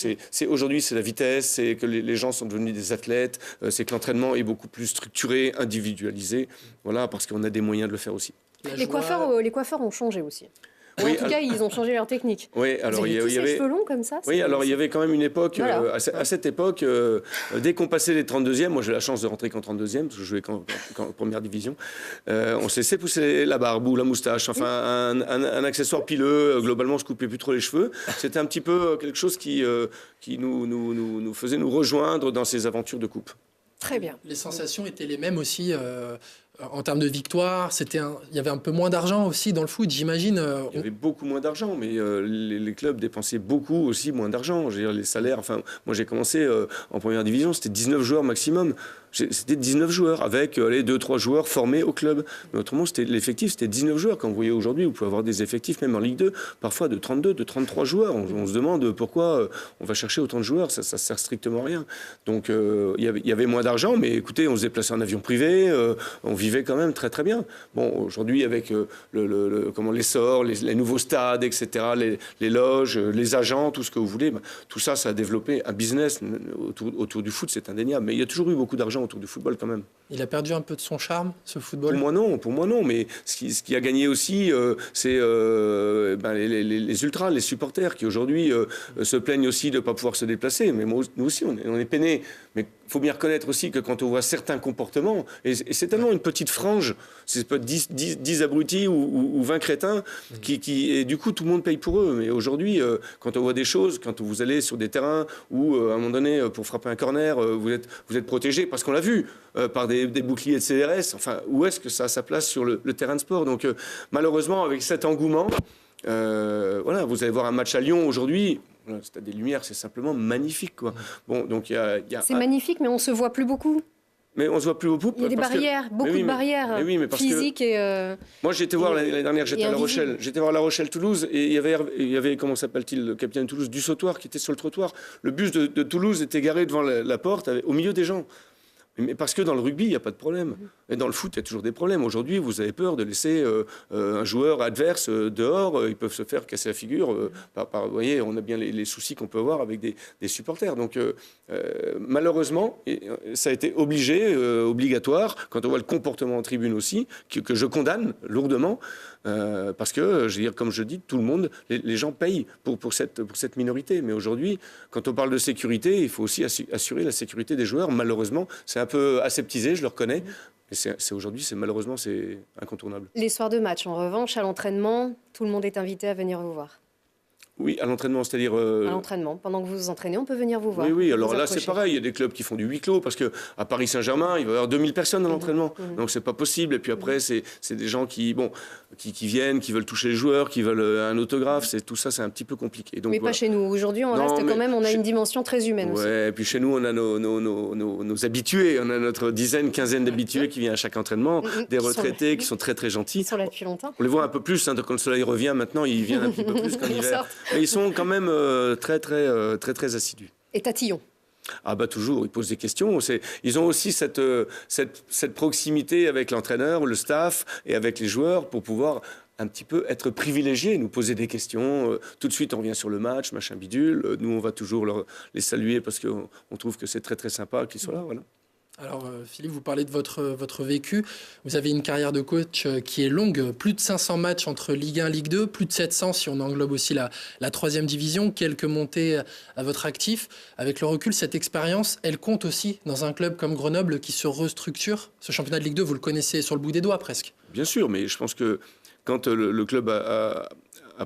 Aujourd'hui, c'est la vitesse, c'est que les gens sont devenus des athlètes, c'est que l'entraînement est beaucoup plus structuré, individualisé. Voilà, parce qu'on a des moyens de le faire aussi. Les coiffeurs ont changé aussi. Oui, en tout cas, ils ont changé leur technique. Oui, alors il y avait ces cheveux longs comme ça. Oui, alors il y avait quand même une époque. Voilà. À cette époque, dès qu'on passait les 32e, moi j'ai la chance de rentrer qu'en 32e parce que je jouais qu'en première division. On se laissait pousser la barbe ou la moustache, enfin un accessoire pileux. Globalement, on se coupait plus trop les cheveux. C'était un petit peu quelque chose qui nous faisait nous rejoindre dans ces aventures de coupe. Très bien. Les sensations étaient les mêmes aussi. En termes de victoire, il y avait un peu moins d'argent aussi dans le foot, j'imagine. Il y avait beaucoup moins d'argent, mais les clubs dépensaient beaucoup aussi moins d'argent. Je veux dire, les salaires, enfin, moi j'ai commencé en première division, c'était 19 joueurs maximum. C'était 19 joueurs, avec les 2-3 joueurs formés au club. Mais autrement, l'effectif, c'était 19 joueurs. Quand vous voyez aujourd'hui, vous pouvez avoir des effectifs, même en Ligue 2, parfois de 32, de 33 joueurs. On se demande pourquoi on va chercher autant de joueurs. Ça sert strictement à rien. Donc, il y avait moins d'argent, mais écoutez, on se déplaçait en avion privé. On vivait quand même très, très bien. Bon, aujourd'hui, avec l'essor, les nouveaux stades, etc., les loges, les agents, tout ce que vous voulez, tout ça, ça a développé un business autour du foot, c'est indéniable. Mais il y a toujours eu beaucoup d'argent autour du football quand même. Il a perdu un peu de son charme, ce football? Pour moi non. Mais ce qui a gagné aussi, c'est les ultras, les supporters qui aujourd'hui se plaignent aussi de ne pas pouvoir se déplacer. Mais nous aussi, on est peinés. Mais il faut bien reconnaître aussi que quand on voit certains comportements, et c'est tellement une petite frange, c'est peut-être 10 abrutis ou 20 crétins, et du coup tout le monde paye pour eux. Mais aujourd'hui, quand on voit des choses, quand vous allez sur des terrains où à un moment donné, pour frapper un corner, vous êtes protégé, parce qu'on l'a vu, par des boucliers de CRS, enfin, où est-ce que ça a sa place sur le terrain de sport? Donc malheureusement, avec cet engouement, voilà, vous allez voir un match à Lyon aujourd'hui. Le Stade des Lumières, c'est simplement magnifique, quoi. Bon, donc c'est magnifique, mais on se voit plus beaucoup. Mais on se voit plus beaucoup. Il y a des barrières, beaucoup de barrières physiques et. Moi, j'ai été voir l'année dernière, j'étais à La Rochelle. J'étais voir La Rochelle-Toulouse et il y avait comment s'appelle-t-il, le capitaine de Toulouse, du Sautoir, qui était sur le trottoir. Le bus de Toulouse était garé devant la porte, au milieu des gens. Mais parce que dans le rugby, il n'y a pas de problème. Et dans le foot, il y a toujours des problèmes. Aujourd'hui, vous avez peur de laisser un joueur adverse dehors. Ils peuvent se faire casser la figure. Vous voyez, on a bien les soucis qu'on peut avoir avec des supporters. Donc, malheureusement, ça a été obligatoire. Quand on voit le comportement en tribune aussi, que je condamne lourdement, parce que, je veux dire, comme je dis, tout le monde, les gens payent pour cette minorité. Mais aujourd'hui, quand on parle de sécurité, il faut aussi assurer la sécurité des joueurs. Malheureusement, c'est un peu aseptisé, je le reconnais. Mais aujourd'hui, malheureusement, c'est incontournable. Les soirs de match, en revanche, à l'entraînement, tout le monde est invité à venir vous voir. Oui, à l'entraînement, c'est-à-dire... À l'entraînement. Pendant que vous vous entraînez, on peut venir vous voir. Oui, alors là, c'est pareil. Il y a des clubs qui font du huis clos parce qu'à Paris Saint-Germain, il va y avoir 2000 personnes à l'entraînement. Donc, c'est pas possible. Et puis après, c'est des gens qui viennent, qui veulent toucher les joueurs, qui veulent un autographe. Tout ça, c'est un petit peu compliqué. Donc, mais pas chez nous. Aujourd'hui, on a une dimension très humaine aussi. Et puis chez nous, on a nos habitués. On a notre quinzaine d'habitués qui viennent à chaque entraînement. Des retraités qui sont très, très gentils. Ils sont là depuis longtemps. On les voit un peu plus. Quand le soleil revient, maintenant, ils viennent un petit peu plus qu'en hiver. Mais ils sont quand même très assidus. Et tatillons. Ah bah toujours, ils posent des questions. Ils ont aussi cette proximité avec l'entraîneur, le staff et avec les joueurs pour pouvoir un petit peu être privilégiés, nous poser des questions. Tout de suite, on revient sur le match, machin bidule. Nous, on va toujours les saluer parce qu'on trouve que c'est très très sympa qu'ils soient là. Voilà. Alors Philippe, vous parlez de votre vécu. Vous avez une carrière de coach qui est longue, plus de 500 matchs entre Ligue 1 et Ligue 2, plus de 700 si on englobe aussi la 3e division, quelques montées à votre actif. Avec le recul, cette expérience, elle compte aussi dans un club comme Grenoble qui se restructure. Ce championnat de Ligue 2, vous le connaissez sur le bout des doigts presque. Bien sûr, mais je pense que quand le club a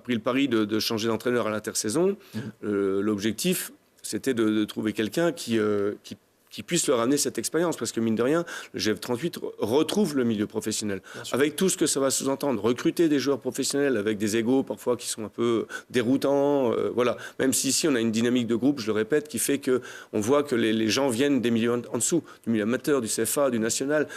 pris le pari de changer d'entraîneur à l'intersaison, l'objectif, c'était de trouver quelqu'un qui puisse leur amener cette expérience. Parce que, mine de rien, le GF38 retrouve le milieu professionnel. Avec tout ce que ça va sous-entendre. Recruter des joueurs professionnels avec des égos, parfois, qui sont un peu déroutants. Voilà. Même si ici, on a une dynamique de groupe, je le répète, qui fait qu'on voit que les gens viennent des milieux en dessous. Du milieu amateur, du CFA, du national.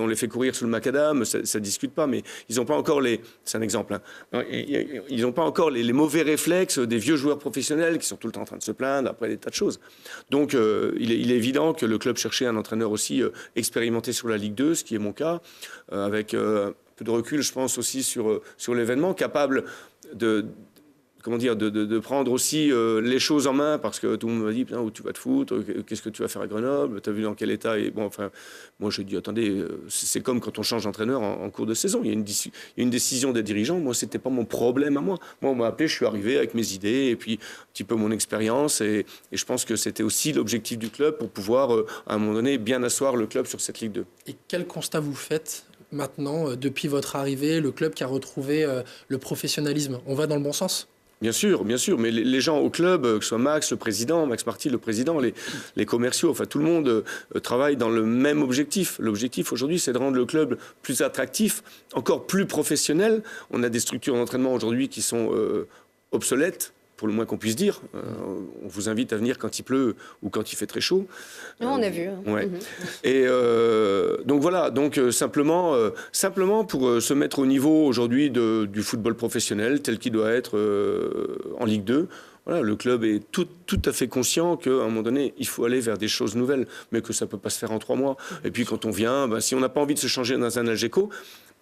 On les fait courir sous le macadam, ça ne discute pas, mais ils n'ont pas encore c'est un exemple, hein. Ils n'ont pas encore les mauvais réflexes des vieux joueurs professionnels qui sont tout le temps en train de se plaindre après des tas de choses. Donc, il est évident que le club cherchait un entraîneur aussi expérimenté sur la Ligue 2, ce qui est mon cas, avec un peu de recul, je pense, aussi sur l'événement, capable de prendre aussi les choses en main, parce que tout le monde m'a dit « où tu vas te foutre, qu'est-ce que tu vas faire à Grenoble, tu as vu dans quel état ?» Et bon, enfin, moi j'ai dit « Attendez, c'est comme quand on change d'entraîneur en cours de saison, il y a une décision des dirigeants, moi c'était pas mon problème à moi. Moi on m'a appelé, je suis arrivé avec mes idées et puis un petit peu mon expérience et je pense que c'était aussi l'objectif du club pour pouvoir à un moment donné bien asseoir le club sur cette Ligue 2. Et quel constat vous faites maintenant, depuis votre arrivée, le club qui a retrouvé le professionnalisme? On va dans le bon sens ? Bien sûr, mais les gens au club, que ce soit Max Marty, le président, les commerciaux, enfin tout le monde travaille dans le même objectif. L'objectif aujourd'hui, c'est de rendre le club plus attractif, encore plus professionnel. On a des structures d'entraînement aujourd'hui qui sont obsolètes. pour le moins qu'on puisse dire. On vous invite à venir quand il pleut ou quand il fait très chaud. Non, on a vu. Ouais. Et donc voilà, simplement pour se mettre au niveau aujourd'hui du football professionnel tel qu'il doit être en Ligue 2. Voilà, le club est tout à fait conscient qu'à un moment donné, il faut aller vers des choses nouvelles, mais que ça ne peut pas se faire en 3 mois. Et puis quand on vient, si on n'a pas envie de se changer dans un Algeco,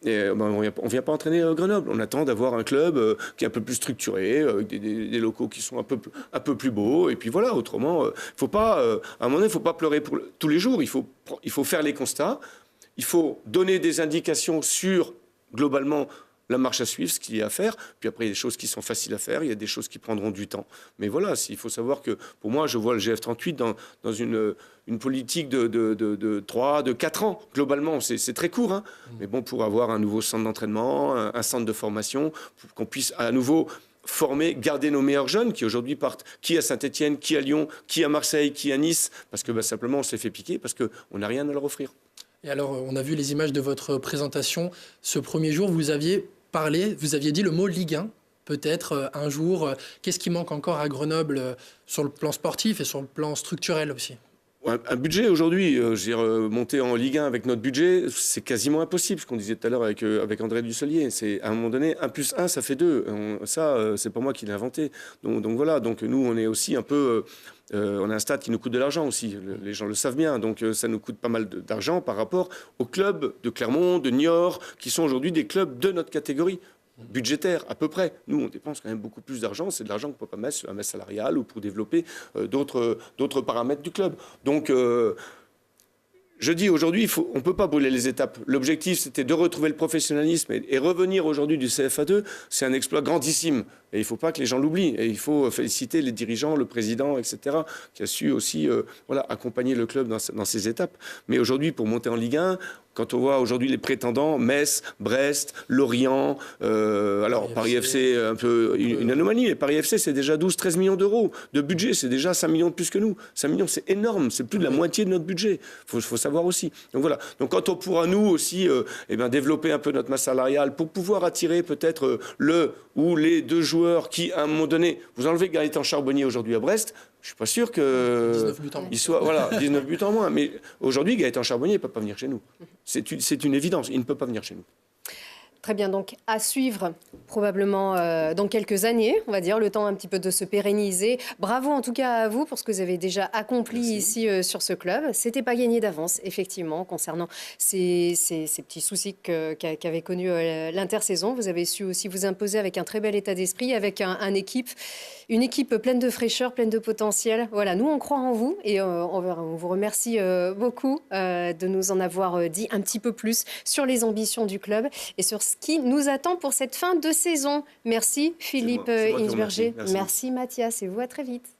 on ne vient pas entraîner Grenoble. On attend d'avoir un club qui est un peu plus structuré, avec des locaux qui sont un peu plus beaux. Et puis voilà, autrement, faut pas, à un moment donné, il ne faut pas pleurer pour tous les jours. Il faut faire les constats. Il faut donner des indications sur, globalement, la marche à suivre, ce qu'il y a à faire. Puis après, il y a des choses qui sont faciles à faire, il y a des choses qui prendront du temps. Mais voilà, il faut savoir que, pour moi, je vois le GF38 dans une politique de 4 ans, globalement. C'est très court, hein. Mais bon, pour avoir un nouveau centre d'entraînement, un centre de formation, pour qu'on puisse à nouveau former, garder nos meilleurs jeunes qui aujourd'hui partent, qui à Saint-Etienne, qui à Lyon, qui à Marseille, qui à Nice, parce que simplement on s'est fait piquer, parce qu'on n'a rien à leur offrir. Et alors, on a vu les images de votre présentation. Ce premier jour, vous aviez parlé, vous aviez dit le mot Ligue 1. Peut-être un jour, qu'est-ce qui manque encore à Grenoble sur le plan sportif et sur le plan structurel aussi? Un budget aujourd'hui, monter en Ligue 1 avec notre budget, c'est quasiment impossible, ce qu'on disait tout à l'heure avec André Dussolier. C'est à un moment donné, 1 + 1, ça fait 2. C'est pas moi qui l'ai inventé. Donc voilà, donc nous, on est aussi un peu... on a un stade qui nous coûte de l'argent aussi, les gens le savent bien. Donc ça nous coûte pas mal d'argent par rapport aux clubs de Clermont, de Niort, qui sont aujourd'hui des clubs de notre catégorie budgétaire, à peu près. Nous, on dépense quand même beaucoup plus d'argent. C'est de l'argent qu'on ne peut pas mettre sur la masse salariale ou pour développer d'autres paramètres du club. Donc, je dis aujourd'hui, on ne peut pas brûler les étapes. L'objectif, c'était de retrouver le professionnalisme et revenir aujourd'hui du CFA2. C'est un exploit grandissime. Et il ne faut pas que les gens l'oublient. Et il faut féliciter les dirigeants, le président, etc., qui a su aussi accompagner le club dans ces étapes. Mais aujourd'hui, pour monter en Ligue 1, quand on voit aujourd'hui les prétendants, Metz, Brest, Lorient, alors Paris FC, un peu une anomalie, mais Paris FC, c'est déjà 12-13 millions d'euros de budget, c'est déjà 5 millions de plus que nous. 5 millions, c'est énorme, c'est plus de la moitié de notre budget. Faut savoir aussi. Donc voilà. Donc quand on pourra, nous aussi, développer un peu notre masse salariale pour pouvoir attirer peut-être le ou les 2 joueurs qui, à un moment donné, vous enlevez Gaëtan Charbonnier aujourd'hui à Brest, je ne suis pas sûr qu'il soit... Voilà, 19 buts en moins. Mais aujourd'hui, Gaëtan Charbonnier ne peut pas venir chez nous. C'est une évidence, il ne peut pas venir chez nous. Très bien, donc à suivre probablement dans quelques années, on va dire, le temps un petit peu de se pérenniser. Bravo en tout cas à vous pour ce que vous avez déjà accompli ici sur ce club. C'était pas gagné d'avance, effectivement, concernant ces petits soucis qu'avait connus l'intersaison. Vous avez su aussi vous imposer avec un très bel état d'esprit, avec une équipe pleine de fraîcheur, pleine de potentiel. Voilà, nous on croit en vous et on vous remercie beaucoup de nous en avoir dit un petit peu plus sur les ambitions du club et sur ce qui nous attend pour cette fin de saison. Merci Philippe Hinsberger. Merci Mathias et vous, à très vite.